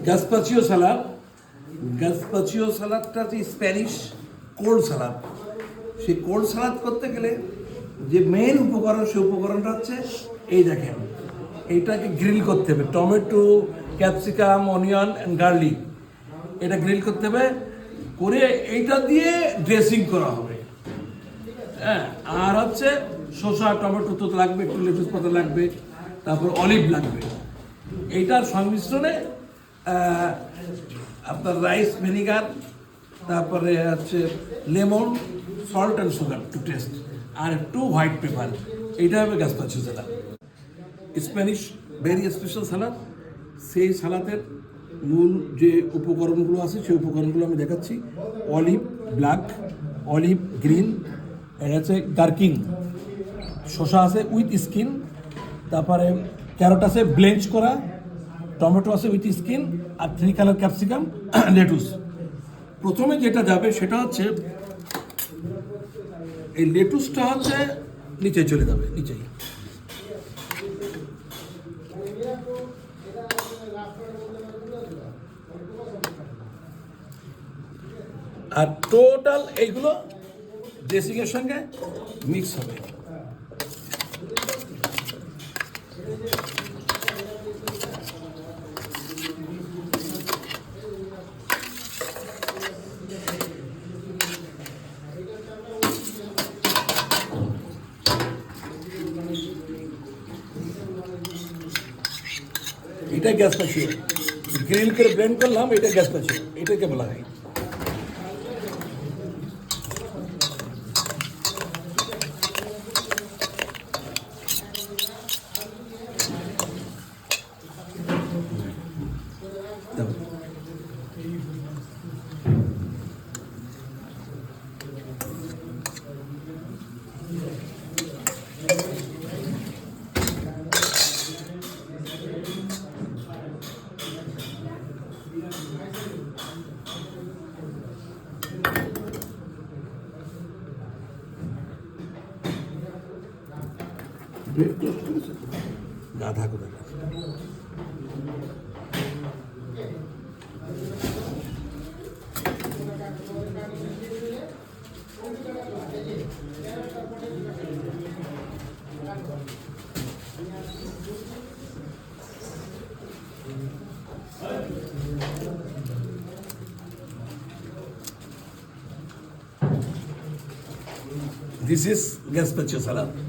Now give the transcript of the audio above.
গাসপাচিও সালাদ। গাসপাচিও সালাদটা হচ্ছে Spanish cold সালাদ। সেই কোল্ড সালাদ করতে গেলে যে মেন উপকরণ, সেই উপকরণটা হচ্ছে এই দেখেন, এইটাকে গ্রিল করতে হবে। Tomato, capsicum, onion and garlic, এটা গ্রিল করতে হবে, করে এইটা দিয়ে ড্রেসিং করা হবে। হ্যাঁ, আর হচ্ছে শসা, টমেটো তো লাগবে, একটু লেটুস পাতা লাগবে, তারপর অলিভ লাগবে। এইটার সংমিশ্রণে আপনার রাইস, ভিনিগার, তারপরে হচ্ছে lemon, salt and sugar to taste, আর একটু হোয়াইট পেপার। এইটা হবে gazpacho salad, Spanish very special salad. সেই সালাদের মূল যে উপকরণগুলো আছে সেই উপকরণগুলো আমি দেখাচ্ছি। অলিভ ব্ল্যাক, অলিভ গ্রিন, এটা হচ্ছে গার্কিং, শসা আছে উইথ স্কিন, তারপরে ক্যারট আছে ব্লেঞ্চ করা, টমেটো আছে উইথ স্কিন, আর 3 কালার ক্যাপসিকাম, লেটুস। প্রথমে যেটা যাবে সেটা হচ্ছে এই লেটুসটা হচ্ছে নিচে চলে যাবে, নিচেই। আর টোটাল এইগুলো ড্রেসিংয়ের সঙ্গে মিক্স হবে। এটা গাসপাচিও, গ্রিল করে ব্লেন্ড করলাম, এটা গাসপাচিও, এটাকে বলা হয়। গাধা করে This is gazpacho salad.